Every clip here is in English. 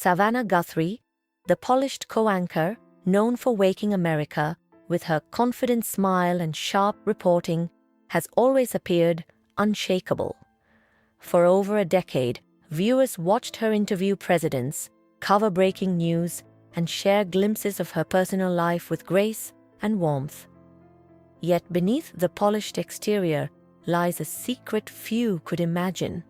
Savannah Guthrie, the polished co-anchor known for waking America with her confident smile and sharp reporting, has always appeared unshakable. For over a decade, viewers watched her interview presidents, cover breaking news, and share glimpses of her personal life with grace and warmth. Yet beneath the polished exterior lies a secret few could imagine,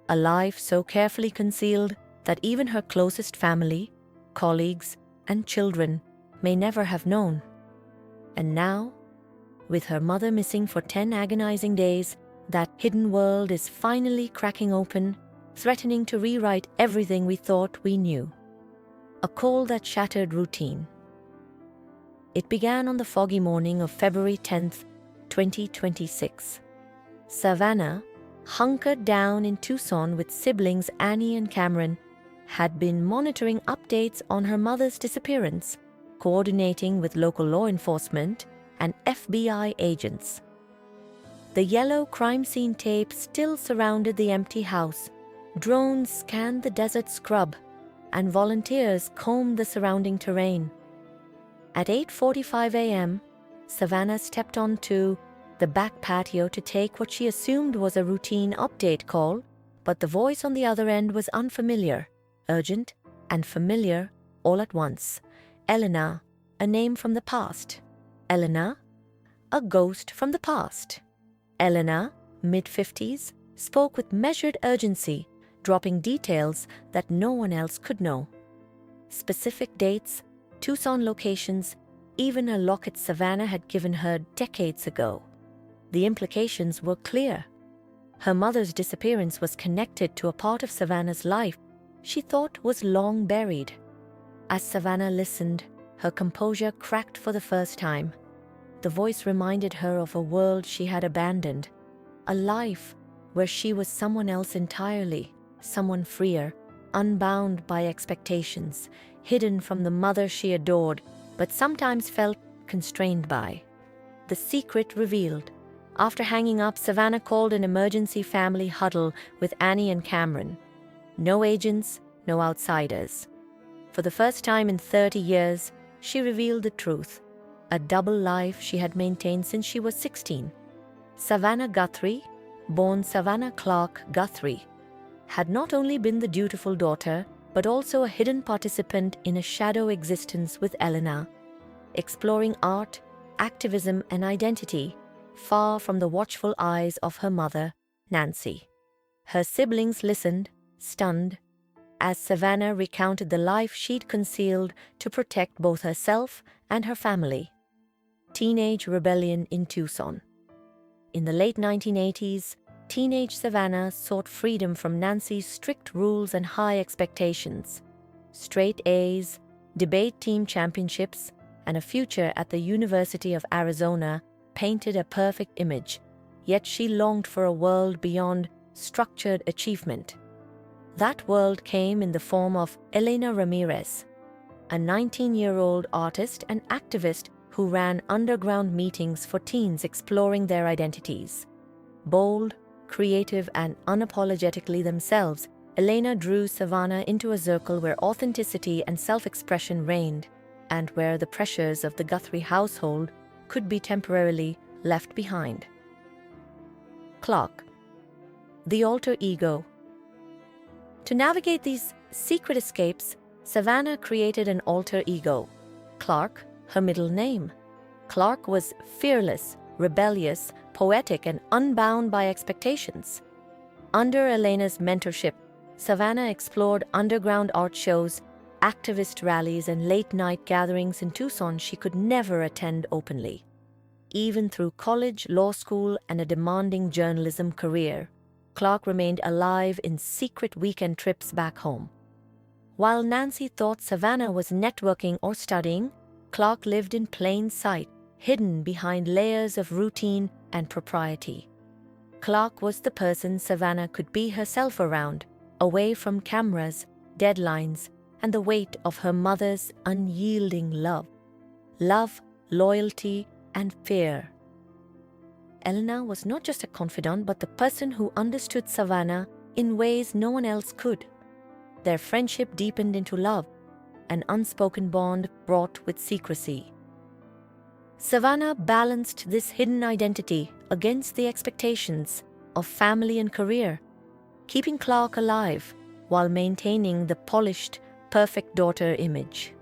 a life so carefully concealed that even her closest family, colleagues, and children may never have known. And now, with her mother missing for 10 agonizing days, that hidden world is finally cracking open, threatening to rewrite everything we thought we knew. A cold that shattered routine. It began on the foggy morning of February 10th, 2026. Savannah, hunkered down in Tucson with siblings Annie and Cameron, had been monitoring updates on her mother's disappearance, coordinating with local law enforcement and FBI agents. The yellow crime scene tape still surrounded the empty house. Drones scanned the desert scrub, and volunteers combed the surrounding terrain. At 8:45 a.m., Savannah stepped onto the back patio to take what she assumed was a routine update call, but the voice on the other end was unfamiliar, urgent, and familiar all at once. Elena, a name from the past. Elena, a ghost from the past. Elena, mid-50s, spoke with measured urgency, dropping details that no one else could know. Specific dates, Tucson locations, even a locket Savannah had given her decades ago. The implications were clear. Her mother's disappearance was connected to a part of Savannah's life she thought was long buried. As Savannah listened, her composure cracked for the first time. The voice reminded her of a world she had abandoned, a life where she was someone else entirely, someone freer, unbound by expectations, hidden from the mother she adored, but sometimes felt constrained by. The secret revealed. After hanging up, Savannah called an emergency family huddle with Annie and Cameron. No agents, no outsiders. For the first time in 30 years, she revealed the truth, a double life she had maintained since she was 16. Savannah Guthrie, born Savannah Clark Guthrie, had not only been the dutiful daughter, but also a hidden participant in a shadow existence with Elena, exploring art, activism, and identity, far from the watchful eyes of her mother, Nancy. Her siblings listened, stunned, as Savannah recounted the life she'd concealed to protect both herself and her family. Teenage rebellion in Tucson. In the late 1980s, teenage Savannah sought freedom from Nancy's strict rules and high expectations. Straight A's, debate team championships, and a future at the University of Arizona painted a perfect image, yet she longed for a world beyond structured achievement. That world came in the form of Elena Ramirez, a 19-year-old artist and activist who ran underground meetings for teens exploring their identities. Bold, creative, and unapologetically themselves, Elena drew Savannah into a circle where authenticity and self-expression reigned, and where the pressures of the Guthrie household could be temporarily left behind. Clark, the alter ego. To navigate these secret escapes, Savannah created an alter ego. Clark, her middle name. Clark was fearless, rebellious, poetic, and unbound by expectations. Under Elena's mentorship, Savannah explored underground art shows, activist rallies, and late-night gatherings in Tucson she could never attend openly. Even through college, law school, and a demanding journalism career, Clark remained alive in secret weekend trips back home. While Nancy thought Savannah was networking or studying, Clark lived in plain sight, hidden behind layers of routine and propriety. Clark was the person Savannah could be herself around, away from cameras, deadlines, and the weight of her mother's unyielding love. Love, loyalty, and fear. Elena was not just a confidant, but the person who understood Savannah in ways no one else could. Their friendship deepened into love, an unspoken bond fraught with secrecy. Savannah balanced this hidden identity against the expectations of family and career, keeping Clark alive while maintaining the polished, perfect daughter image.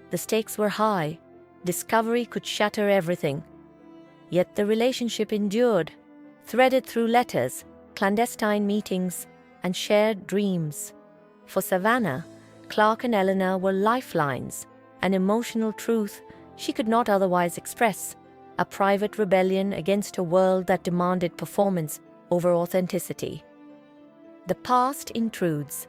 The stakes were high. Discovery could shatter everything. Yet the relationship endured, threaded through letters, clandestine meetings, and shared dreams. For Savannah, Clark and Eleanor were lifelines, an emotional truth she could not otherwise express, a private rebellion against a world that demanded performance over authenticity. The past intrudes.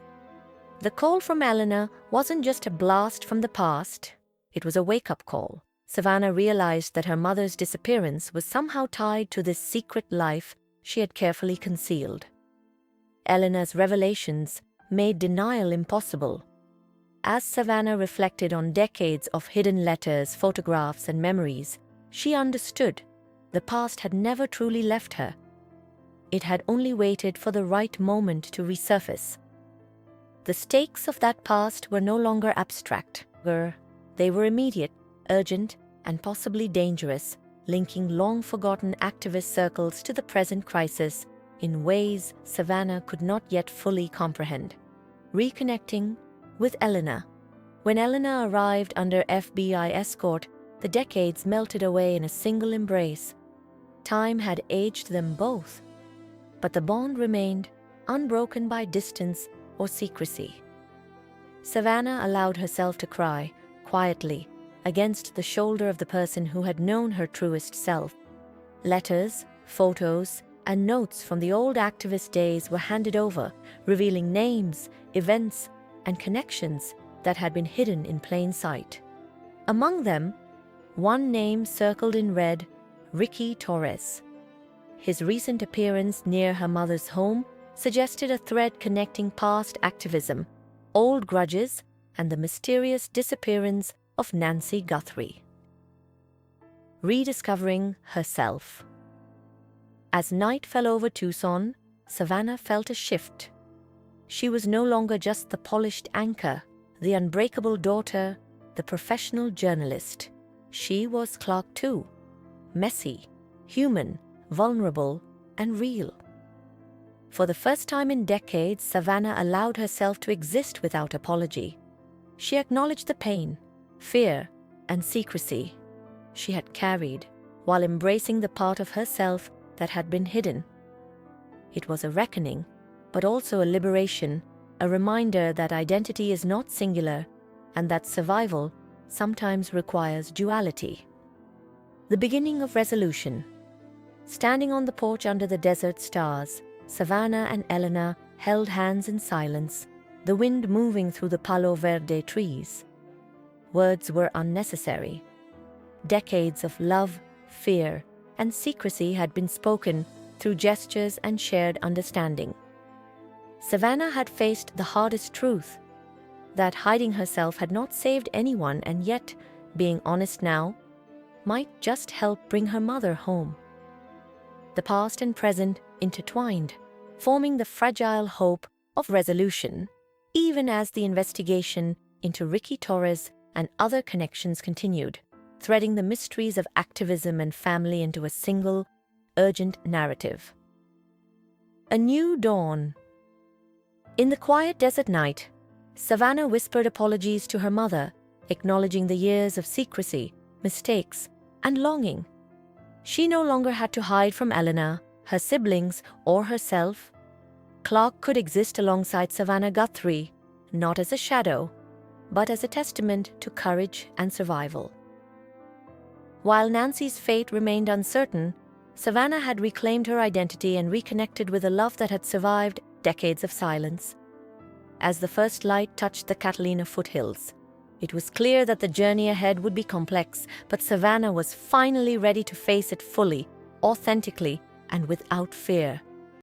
The call from Eleanor wasn't just a blast from the past, it was a wake-up call. Savannah realized that her mother's disappearance was somehow tied to this secret life she had carefully concealed. Eleanor's revelations made denial impossible. As Savannah reflected on decades of hidden letters, photographs, and memories, she understood the past had never truly left her. It had only waited for the right moment to resurface. The stakes of that past were no longer abstract. They were immediate, urgent, and possibly dangerous, linking long-forgotten activist circles to the present crisis in ways Savannah could not yet fully comprehend. Reconnecting with Eleanor. When Eleanor arrived under FBI escort, the decades melted away in a single embrace. Time had aged them both, but the bond remained, unbroken by distance or secrecy. Savannah allowed herself to cry, quietly, against the shoulder of the person who had known her truest self. Letters, photos, and notes from the old activist days were handed over, revealing names, events, and connections that had been hidden in plain sight. Among them, one name circled in red: Ricky Torres. His recent appearance near her mother's home suggested a thread connecting past activism, old grudges, and the mysterious disappearance of Nancy Guthrie. Rediscovering herself. As night fell over Tucson, Savannah felt a shift. She was no longer just the polished anchor, the unbreakable daughter, the professional journalist. She was Clark too, messy, human, vulnerable, and real. For the first time in decades, Savannah allowed herself to exist without apology. She acknowledged the pain, fear, and secrecy she had carried, while embracing the part of herself that had been hidden. It was a reckoning, but also a liberation, a reminder that identity is not singular and that survival sometimes requires duality. The beginning of resolution. Standing on the porch under the desert stars, Savannah and Eleanor held hands in silence, the wind moving through the Palo Verde trees. Words were unnecessary. Decades of love, fear, and secrecy had been spoken through gestures and shared understanding. Savannah had faced the hardest truth, that hiding herself had not saved anyone, and yet, being honest now, might just help bring her mother home. The past and present intertwined, forming the fragile hope of resolution, even as the investigation into Ricky Torres and other connections continued, threading the mysteries of activism and family into a single, urgent narrative. A new dawn. In the quiet desert night, Savannah whispered apologies to her mother, acknowledging the years of secrecy, mistakes, and longing. She no longer had to hide from Eleanor, her siblings, or herself. Clark could exist alongside Savannah Guthrie, not as a shadow, but as a testament to courage and survival. While Nancy's fate remained uncertain, Savannah had reclaimed her identity and reconnected with a love that had survived decades of silence. As the first light touched the Catalina foothills, it was clear that the journey ahead would be complex, but Savannah was finally ready to face it fully, authentically, and without fear.